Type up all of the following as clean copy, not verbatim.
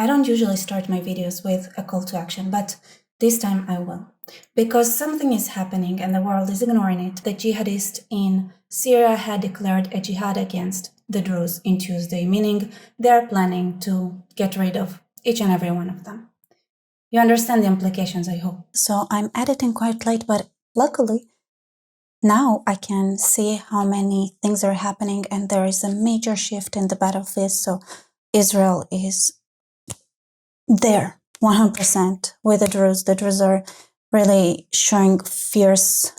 I don't usually start my videos with a call to action, but this time I will. Because something is happening and the world is ignoring it. The jihadists in Syria had declared a jihad against the Druze in Tuesday, meaning they're planning to get rid of each and every one of them. You understand the implications, I hope. So I'm editing quite late, but luckily now I can see how many things are happening and there is a major shift in the battlefield. So Israel is there 100% with the Druze. The Druze are really showing fierce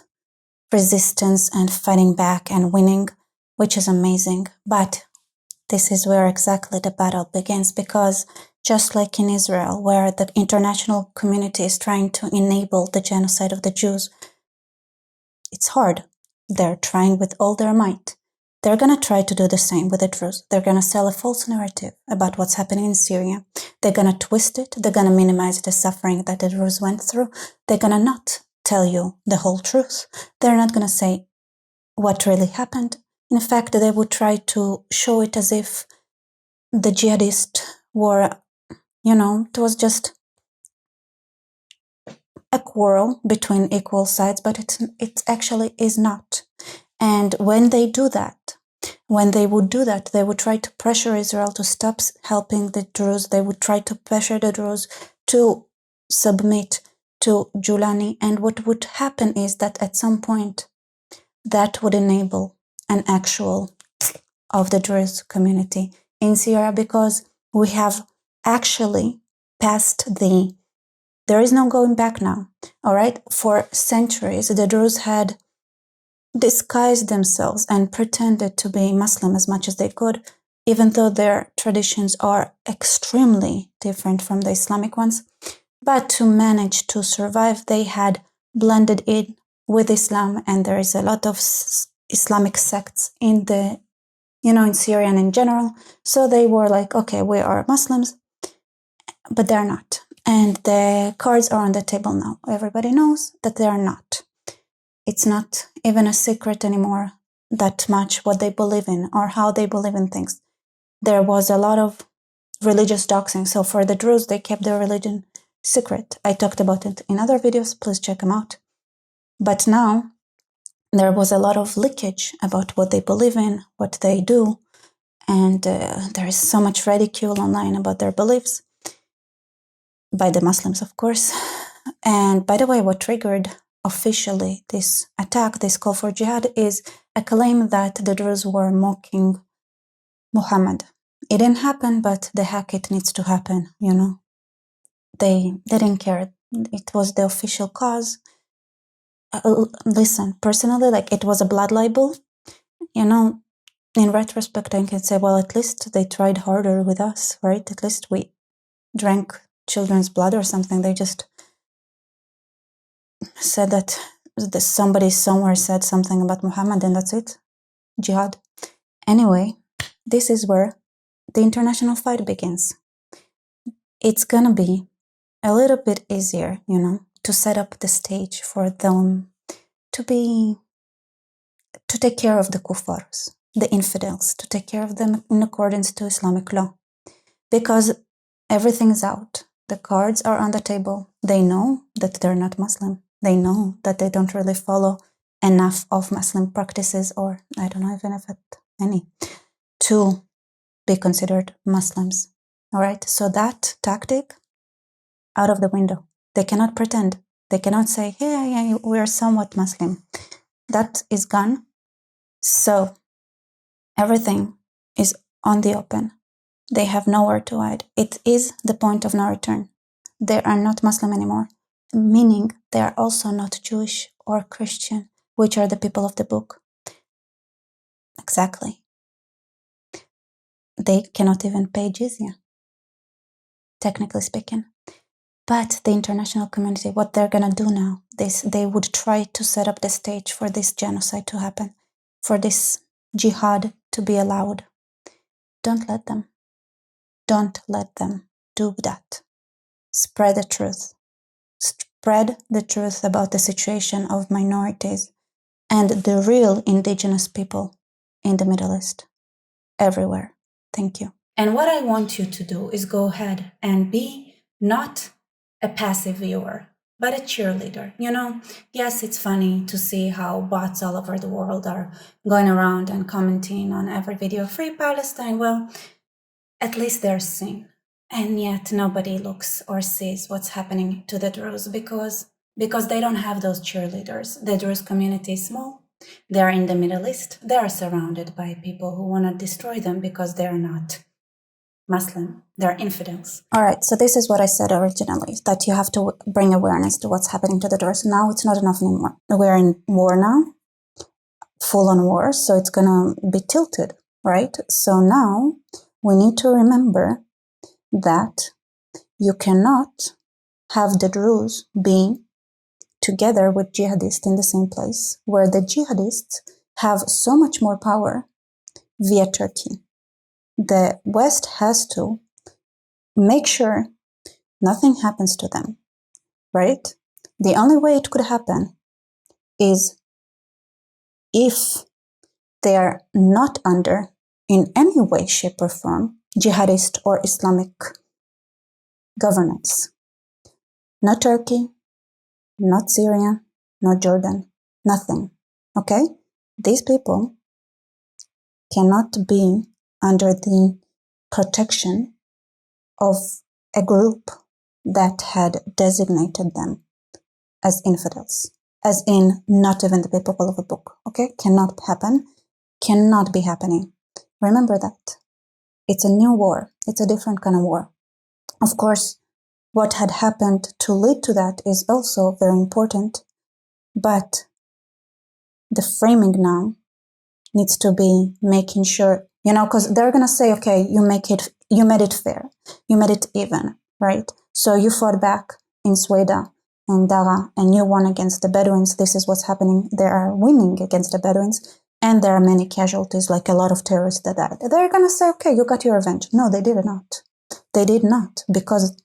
resistance and fighting back and winning, which is amazing. But this is where exactly the battle begins, because just like in Israel, where the international community is trying to enable the genocide of the Jews, it's hard. They're trying with all their might. They're going to try to do the same with the Druze. They're going to sell a false narrative about what's happening in Syria. They're going to twist it. They're going to minimize the suffering that the Druze went through. They're going to not tell you the whole truth. They're not going to say what really happened. In fact, they would try to show it as if the jihadists were, it was just a quarrel between equal sides, but it actually is not. And when they do that, they would try to pressure Israel to stop helping the Druze. They would try to pressure the Druze to submit to Julani. And what would happen is that at some point, that would enable an actual of the Druze community in Syria, because we have actually passed there is no going back now, all right? For centuries, the Druze had disguised themselves and pretended to be Muslim as much as they could, even though their traditions are extremely different from the Islamic ones. But to manage to survive, they had blended in with Islam, and there is a lot of Islamic sects in in Syria and in general. So they were like, okay, we are Muslims, but they're not. And the cards are on the table now. Everybody knows that they are not. It's not even a secret anymore that much what they believe in or how they believe in things. There was a lot of religious doxing. So for the Druze, they kept their religion secret. I talked about it in other videos. Please check them out. But now there was a lot of leakage about what they believe in, what they do. And there is so much ridicule online about their beliefs by the Muslims, of course. And by the way, what triggered officially this attack, this call for jihad, is a claim that the Druze were mocking Muhammad. It didn't happen, but the heck, it needs to happen, They didn't care. It was the official cause. Listen, personally, it was a blood libel. In retrospect, I can say, well, at least they tried harder with us, right? At least we drank children's blood or something. They just said that somebody somewhere said something about Muhammad and that's it. Jihad. Anyway, this is where the international fight begins. It's gonna be a little bit easier, to set up the stage for them to take care of the kuffars, the infidels, to take care of them in accordance to Islamic law. Because everything's out. The cards are on the table. They know that they're not Muslim. They know that they don't really follow enough of Muslim practices, or I don't know even if any, to be considered Muslims. All right, so that tactic, out of the window. They cannot pretend. They cannot say, yeah, we're somewhat Muslim. That is gone. So everything is on the open. They have nowhere to hide. It is the point of no return. They are not Muslim anymore, meaning they are also not Jewish or Christian, which are the people of the book. Exactly. They cannot even pay jizya, technically speaking. But the international community, what they're going to do now, they would try to set up the stage for this genocide to happen, for this jihad to be allowed. Don't let them. Don't let them do that. Spread the truth. Spread the truth about the situation of minorities and the real indigenous people in the Middle East, everywhere. Thank you. And what I want you to do is go ahead and be not a passive viewer, but a cheerleader. Yes, it's funny to see how bots all over the world are going around and commenting on every video, Free Palestine. Well, at least they're seen. And yet nobody looks or sees what's happening to the Druze because they don't have those cheerleaders. The Druze community is small. They're in the Middle East. They are surrounded by people who want to destroy them because they're not Muslim. They're infidels. All right, so this is what I said originally, that you have to bring awareness to what's happening to the Druze. Now it's not enough anymore. We're in war now, full on war, so it's going to be tilted, right? So now we need to remember that you cannot have the Druze being together with jihadists in the same place, where the jihadists have so much more power via Turkey. The West has to make sure nothing happens to them, right? The only way it could happen is if they are not under, in any way, shape, or form, jihadist or Islamic governance. Not Turkey, not Syria, not Jordan, nothing. Okay? These people cannot be under the protection of a group that had designated them as infidels, as in not even the people of the book. Okay? Cannot happen, cannot be happening. Remember that. It's a new war. It's a different kind of war. Of course, what had happened to lead to that is also very important, but the framing now needs to be making sure, because they're going to say, okay, you made it fair, you made it even, right? So you fought back in Sweda and Dara and you won against the Bedouins. This is what's happening. They are winning against the Bedouins, and there are many casualties, like a lot of terrorists that died. They're going to say, okay, you got your revenge. No, they did not. They did not, because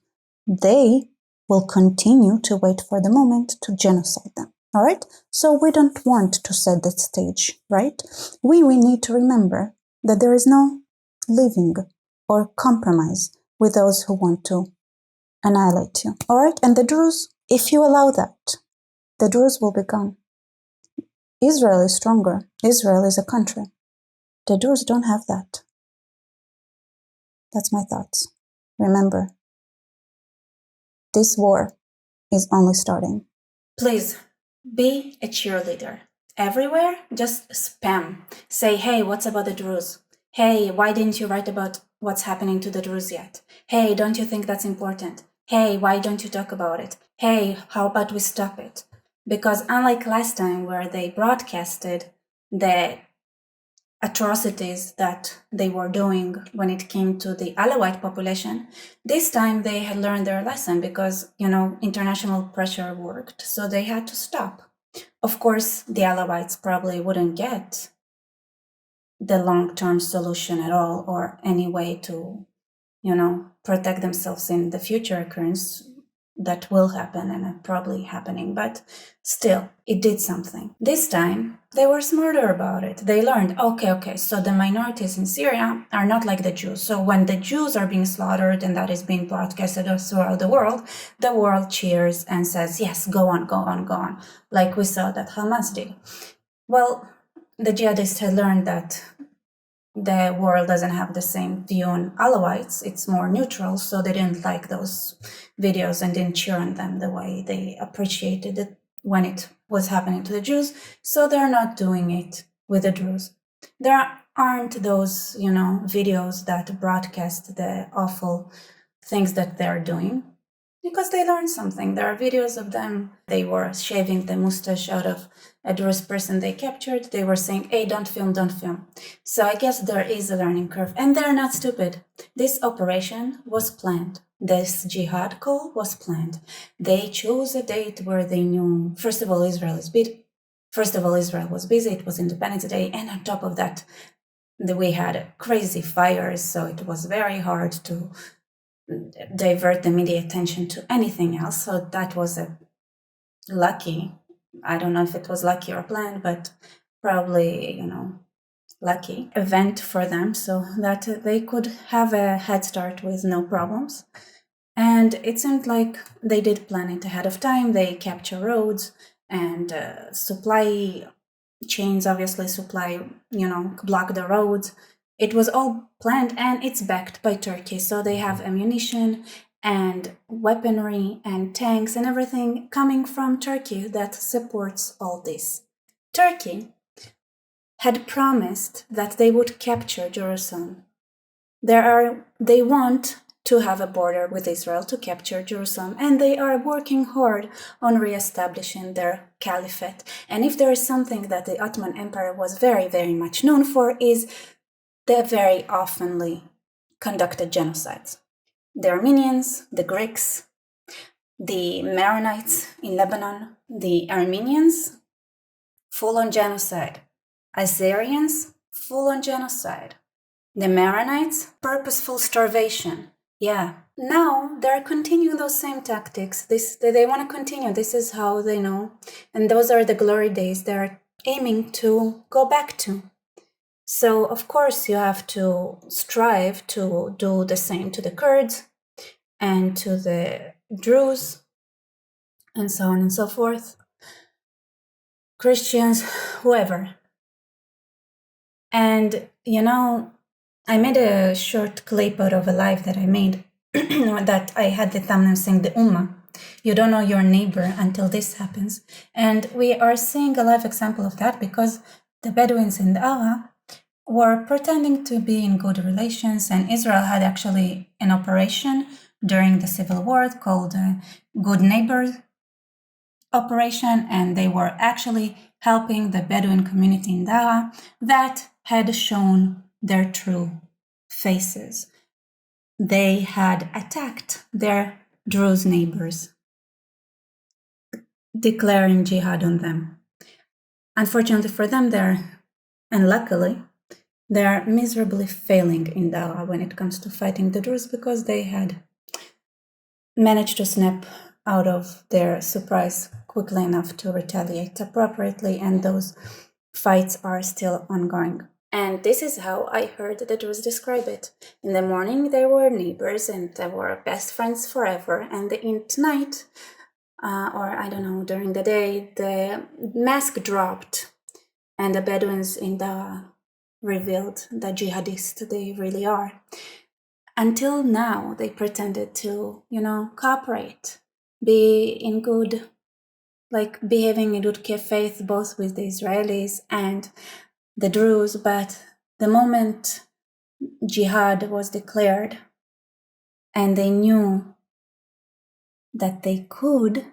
they will continue to wait for the moment to genocide them. All right? So we don't want to set that stage, right? We need to remember that there is no living or compromise with those who want to annihilate you. All right? And the Druze, if you allow that, the Druze will be gone. Israel is stronger. Israel is a country. The Druze don't have that. That's my thoughts. Remember, this war is only starting. Please, be a cheerleader. Everywhere, just spam. Say, hey, what's about the Druze? Hey, why didn't you write about what's happening to the Druze yet? Hey, don't you think that's important? Hey, why don't you talk about it? Hey, how about we stop it? Because unlike last time where they broadcasted the atrocities that they were doing when it came to the Alawite population, this time they had learned their lesson because, international pressure worked. So they had to stop. Of course, the Alawites probably wouldn't get the long-term solution at all or any way to, protect themselves in the future occurrence that will happen and probably happening, but still, it did something. This time, they were smarter about it. They learned, okay, so the minorities in Syria are not like the Jews. So when the Jews are being slaughtered and that is being broadcasted throughout the world cheers and says, yes, go on, like we saw that Hamas did. Well, the jihadists had learned that the world doesn't have the same view on Alawites. It's more neutral, so they didn't like those videos and didn't cheer on them the way they appreciated it when it was happening to the Jews. So they're not doing it with the Druze. There aren't those, videos that broadcast the awful things that they're doing, because they learned something. There are videos of them. They were shaving the mustache out of a Druze person they captured. They were saying, hey, don't film. So I guess there is a learning curve. And they're not stupid. This operation was planned. This jihad call was planned. They chose a date where they knew, first of all, Israel was busy. It was Independence Day. And on top of that, we had crazy fires. So it was very hard to divert the media attention to anything else. So that was a lucky, I don't know if it was lucky or planned, but probably, lucky event for them, so that they could have a head start with no problems. And it seemed like they did plan it ahead of time. They capture roads and supply chains, obviously supply, block the roads. It was all planned, and it's backed by Turkey. So they have ammunition and weaponry and tanks and everything coming from Turkey that supports all this. Turkey had promised that they would capture Jerusalem. They want to have a border with Israel to capture Jerusalem, and they are working hard on re-establishing their caliphate. And if there is something that the Ottoman Empire was very, very much known for, is the very oftenly conducted genocides. The Armenians, the Greeks, the Maronites in Lebanon, the Armenians, full-on genocide. Assyrians, full-on genocide. The Maronites, purposeful starvation. Yeah. Now they're continuing those same tactics. They want to continue. This is how they know. And those are the glory days they're aiming to go back to. So, of course, you have to strive to do the same to the Kurds and to the Druze and so on and so forth. Christians, whoever. And, I made a short clip out of a live that I made that I had the thumbnail saying the Ummah. You don't know your neighbor until this happens. And we are seeing a live example of that because the Bedouins in Dawa were pretending to be in good relations, and Israel had actually an operation during the Civil War called Good Neighbors Operation, and they were actually helping the Bedouin community in Dawa that had shown their true faces. They had attacked their Druze neighbors, declaring jihad on them. Unfortunately for them, and luckily, they're miserably failing in Dawa when it comes to fighting the Druze because they had managed to snap out of their surprise quickly enough to retaliate appropriately, and those fights are still ongoing. And this is how I heard the Druze describe it. In the morning, they were neighbors and they were best friends forever. And at night, during the day, the mask dropped and the Bedouins in Dawa revealed the jihadists they really are. Until now, they pretended to, cooperate, be in good, behaving in good faith, both with the Israelis and the Druze, but the moment jihad was declared and they knew that they could,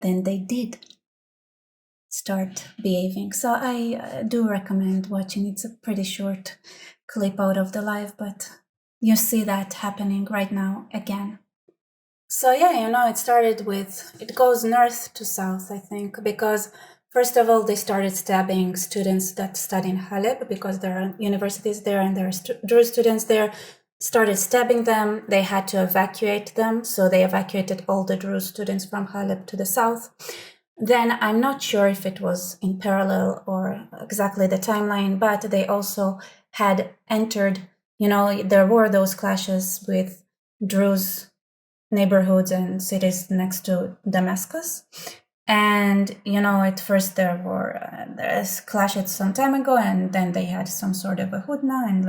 then they did start behaving. So I do recommend watching. It's a pretty short clip out of the live, but you see that happening right now again. So yeah, it goes north to south, I think, because first of all, they started stabbing students that study in Haleb because there are universities there and there are Druze students there. Started stabbing them. They had to evacuate them. So they evacuated all the Druze students from Haleb to the south. Then I'm not sure if it was in parallel or exactly the timeline, but they also had entered, there were those clashes with Druze neighborhoods and cities next to Damascus. And, at first there's clashes some time ago, and then they had some sort of a hudna and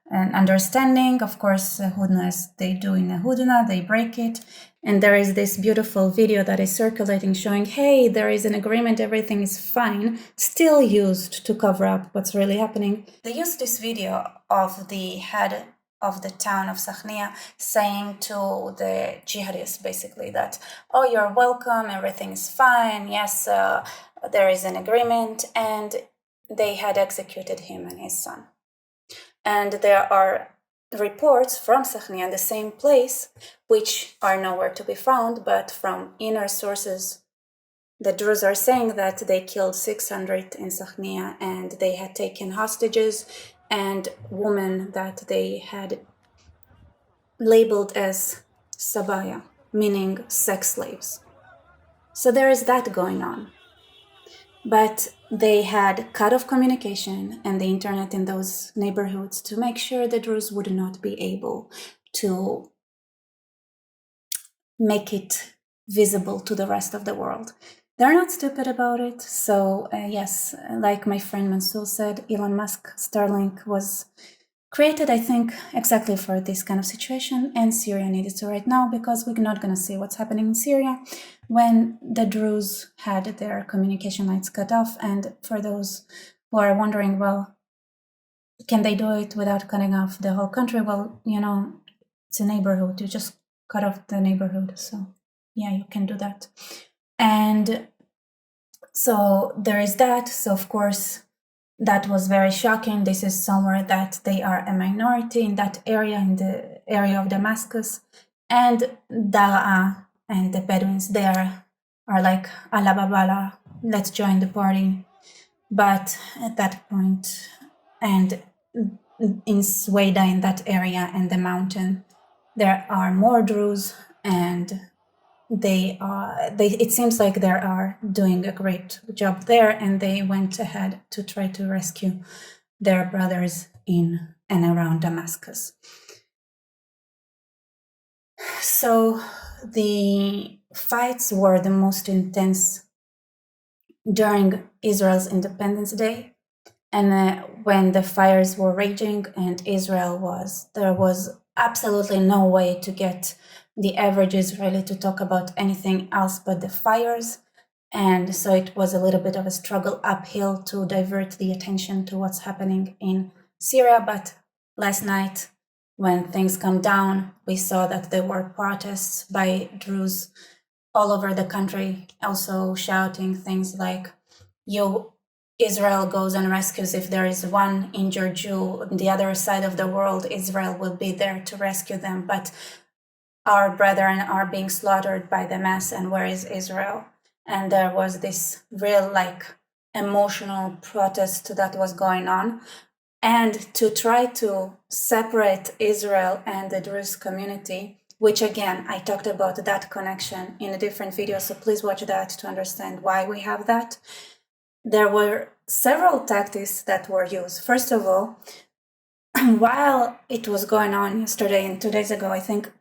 an understanding. Of course, hudna, as they do in a hudna, they break it. And there is this beautiful video that is circulating showing, hey, there is an agreement, everything is fine, still used to cover up what's really happening. They used this video of the head of the town of Sakhnia saying to the jihadists basically that, oh, you're welcome, everything is fine, yes, there is an agreement, and they had executed him and his son. And there are reports from Sakhnia, the same place, which are nowhere to be found, but from inner sources, the Druze are saying that they killed 600 in Sakhnia and they had taken hostages and women that they had labeled as sabaya, meaning sex slaves. So there is that going on. But they had cut off communication and the internet in those neighborhoods to make sure the Druze would not be able to make it visible to the rest of the world. They're not stupid about it. So yes, like my friend Mansour said, Elon Musk Starlink was created, I think, exactly for this kind of situation, and Syria needed to right now, because we're not going to see what's happening in Syria when the Druze had their communication lines cut off. And for those who are wondering, well, can they do it without cutting off the whole country? Well, it's a neighborhood. You just cut off the neighborhood. So yeah, you can do that. And so there is that. So of course, that was very shocking. This is somewhere that they are a minority in that area, in the area of Damascus. And Daraa and the Bedouins there are like, Allah Babala, let's join the party. But at that point, and in Sweda, in that area and the mountain, there are more Druze, and it seems like they are doing a great job there, and they went ahead to try to rescue their brothers in and around Damascus. So the fights were the most intense during Israel's Independence Day, and when the fires were raging and there was absolutely no way to get the average Israeli to talk about anything else but the fires. And so it was a little bit of a struggle uphill to divert the attention to what's happening in Syria. But last night, when things calmed down, we saw that there were protests by Druze all over the country, also shouting things like, Israel goes and rescues. If there is one injured Jew on the other side of the world, Israel will be there to rescue them. But our brethren are being slaughtered by the mass, and where is Israel? And there was this real emotional protest that was going on. And to try to separate Israel and the Druze community, which again, I talked about that connection in a different video, so please watch that to understand why we have that. There were several tactics that were used. First of all, while it was going on yesterday and 2 days ago, I think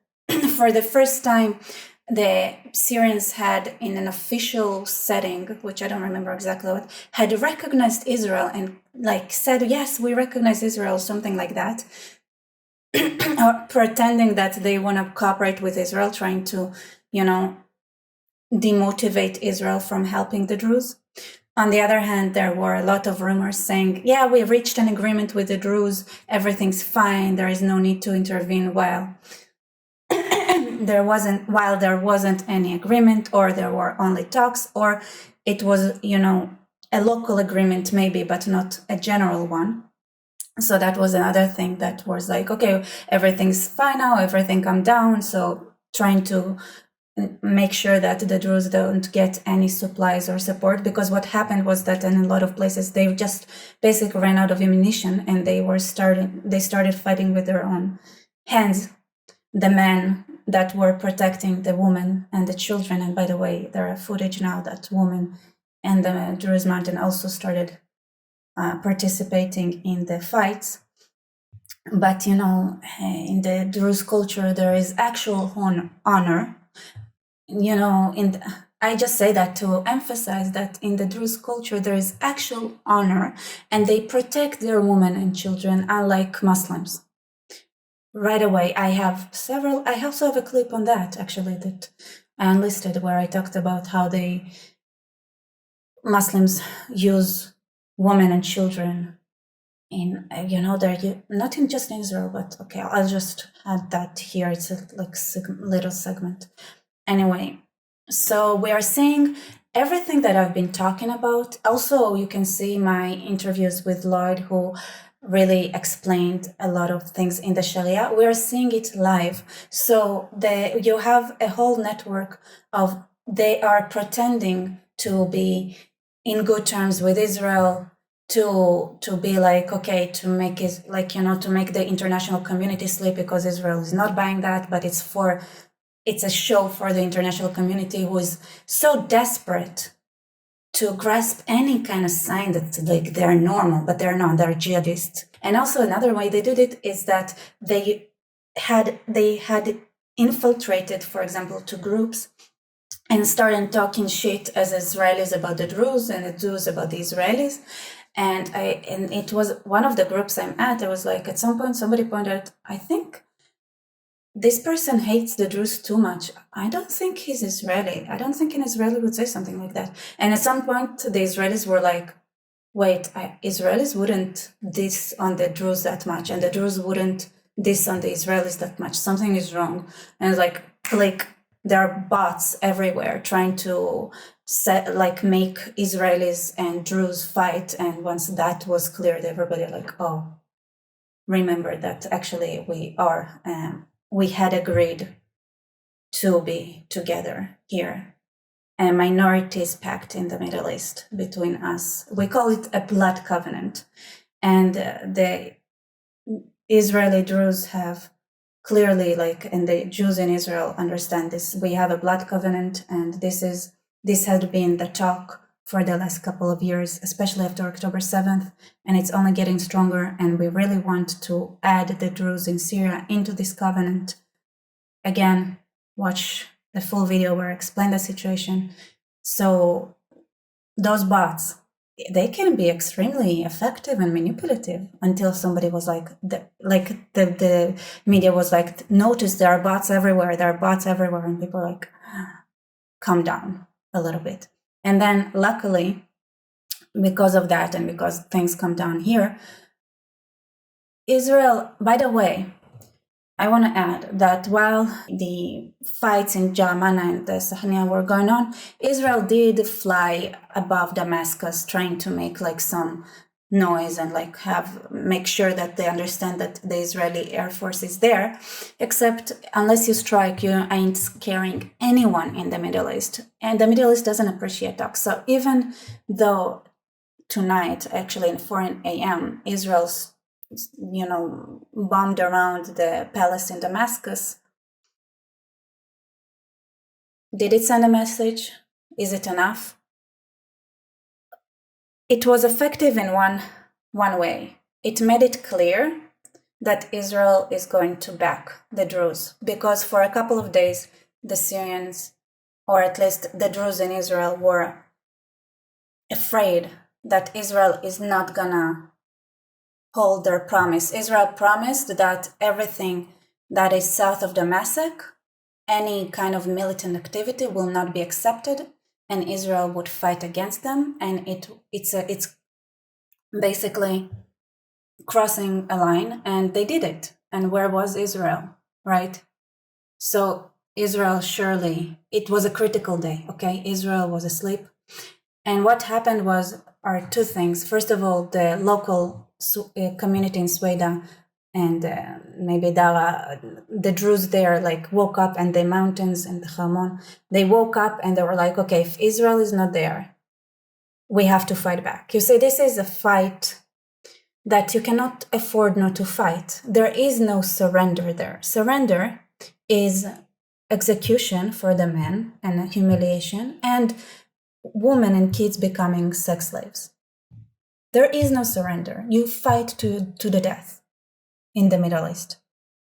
for the first time, the Syrians had, in an official setting, which I don't remember exactly what, had recognized Israel and said, yes, we recognize Israel, something like that, or pretending that they want to cooperate with Israel, trying to, demotivate Israel from helping the Druze. On the other hand, there were a lot of rumors saying, yeah, we reached an agreement with the Druze, everything's fine, there is no need to intervene. Well, there wasn't any agreement, or there were only talks, or it was, a local agreement maybe, but not a general one. So that was another thing that was like, okay, everything's fine now, everything calmed down. So trying to make sure that the Druze don't get any supplies or support, because what happened was that in a lot of places they just basically ran out of ammunition, and they started fighting with their own hands. The men that were protecting the women and the children, and by the way, there are footage now that women and the Druze mountain also started participating in the fights. But in the Druze culture, there is actual honor. I just say that to emphasize that in the Druze culture, there is actual honor, and they protect their women and children, unlike Muslims. Right away, I also have a clip on that, actually, that I enlisted, where I talked about how Muslims use women and children in, they're not in just in Israel, but okay, I'll just add that here. It's a little segment. Anyway, so we are seeing everything that I've been talking about. Also, you can see my interviews with Lloyd, who really explained a lot of things in the Sharia. We are seeing it live. So you have a whole network of, they are pretending to be in good terms with Israel, to be like, okay, to make it to make the international community sleep, because Israel is not buying that, but it's a show for the international community, who is so desperate to grasp any kind of sign that like they're normal, but they're not, they're jihadists. And also another way they did it is that they had infiltrated, for example, two groups and started talking shit as Israelis about the Druze and the Druze about the Israelis. And it was one of the groups I'm at, I was like, at some point somebody pointed out, I think this person hates the Druze too much. I don't think he's Israeli. I don't think an Israeli would say something like that. And at some point, the Israelis were like, wait, Israelis wouldn't diss on the Druze that much, and the Druze wouldn't diss on the Israelis that much. Something is wrong. And like there are bots everywhere trying to make Israelis and Druze fight. And once that was cleared, everybody like, oh, remember that actually we had agreed to be together here. A minorities pact in the Middle East between us. We call it a blood covenant. And the Israeli Druze have clearly, and the Jews in Israel understand this. We have a blood covenant, and this had been the talk for the last couple of years, especially after October 7th, and it's only getting stronger, and we really want to add the Druze in Syria into this covenant. Again, watch the full video where I explain the situation. So those bots, they can be extremely effective and manipulative until somebody was the media was like, notice there are bots everywhere, and people are like, calm down a little bit. And then luckily, because of that and because things come down here, Israel, by the way, I want to add that while the fights in Jamana and the Sahnia were going on, Israel did fly above Damascus trying to make some noise and make sure that they understand that the Israeli Air Force is there, except unless you strike, you ain't scaring anyone in the Middle East. And the Middle East doesn't appreciate talk. So even though tonight, actually at 4 a.m., Israel's bombed around the palace in Damascus, did it send a message? Is it enough? It was effective in one way. It made it clear that Israel is going to back the Druze, because for a couple of days, the Syrians, or at least the Druze in Israel, were afraid that Israel is not gonna hold their promise. Israel promised that everything that is south of Damascus, any kind of militant activity will not be accepted, and Israel would fight against them. And it's basically crossing a line, and they did it. And where was Israel, right? So Israel, surely, it was a critical day, okay? Israel was asleep. And what happened are two things. First of all, the local community in Sweden and maybe Dara, the Druze there woke up, and the mountains and the Hamon, they woke up and they were like, okay, if Israel is not there, we have to fight back. You see, this is a fight that you cannot afford not to fight. There is no surrender there. Surrender is execution for the men and humiliation, and women and kids becoming sex slaves. There is no surrender. You fight to the death in the Middle East.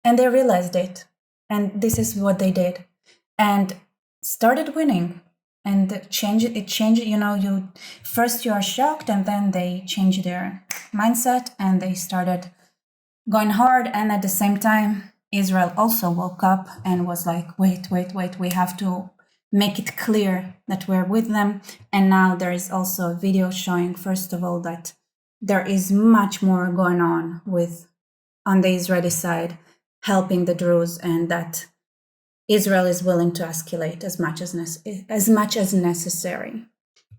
And they realized it. And this is what they did. And started winning. And it changed, you are shocked, and then they changed their mindset and they started going hard. And at the same time, Israel also woke up and was like, wait, we have to make it clear that we're with them. And now there is also a video showing, first of all, that there is much more going on on the Israeli side, helping the Druze, and that Israel is willing to escalate as much as necessary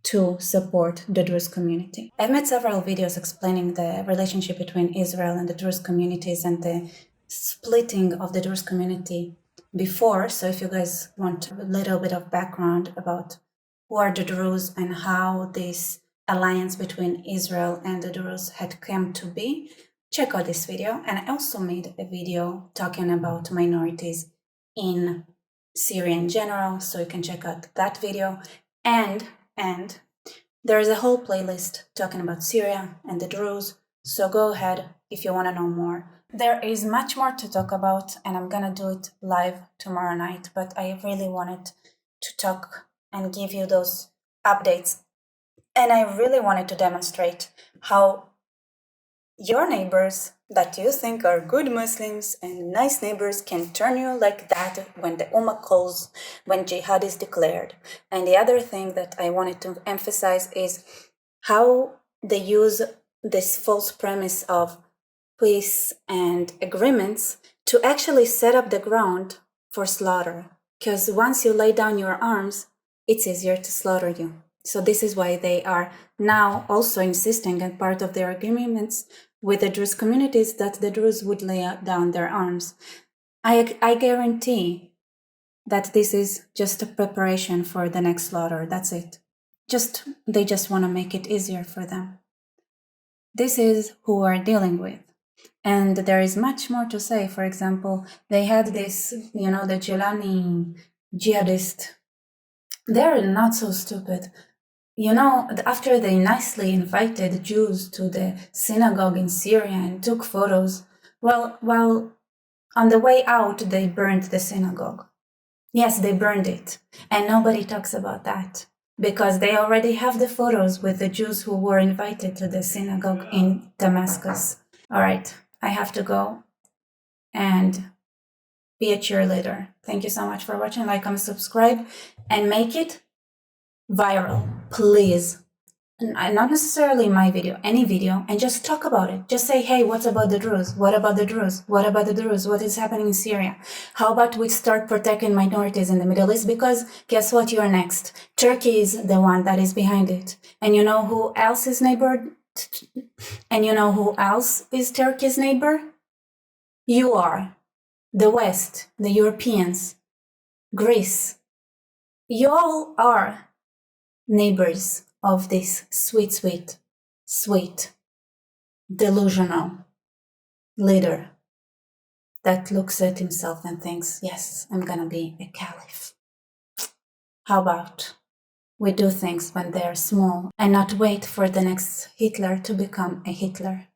to support the Druze community. I've made several videos explaining the relationship between Israel and the Druze communities and the splitting of the Druze community before. So if you guys want a little bit of background about who are the Druze and how this alliance between Israel and the Druze had come to be, check out this video. And I also made a video talking about minorities in Syria in general, so you can check out that video. And There is a whole playlist talking about Syria and the Druze, so go ahead if you want to know more. There is much more to talk about, and I'm gonna do it live tomorrow night, but I really wanted to talk and give you those updates. And I really wanted to demonstrate how your neighbors that you think are good Muslims and nice neighbors can turn you like that when the Ummah calls, when Jihad is declared. And the other thing that I wanted to emphasize is how they use this false premise of peace and agreements to actually set up the ground for slaughter. Because once you lay down your arms, it's easier to slaughter you. So this is why they are now also insisting, and part of their agreements with the Druze communities, that the Druze would lay down their arms. I guarantee that this is just a preparation for the next slaughter. That's it. They just want to make it easier for them. This is who we're dealing with. And there is much more to say. For example, they had this, the Jilani jihadist. They're not so stupid. After they nicely invited Jews to the synagogue in Syria and took photos, well, on the way out, they burned the synagogue. Yes, they burned it. And nobody talks about that because they already have the photos with the Jews who were invited to the synagogue in Damascus. All right, I have to go and be a cheerleader. Thank you so much for watching. Like, comment, subscribe, and make it viral, please. Not necessarily my video, any video, and just talk about it. Just say, hey, what's about the Druze? What about the Druze? What about the Druze? What is happening in Syria? How about we start protecting minorities in the Middle East? Because guess what? You're next. Turkey is the one that is behind it. And you know who else is neighbor? And you know who else is Turkey's neighbor? You are. The West, the Europeans, Greece. You all are neighbors of this sweet, delusional leader that looks at himself and thinks, yes, I'm gonna be a caliph. How about we do things when they're small and not wait for the next Hitler to become a Hitler?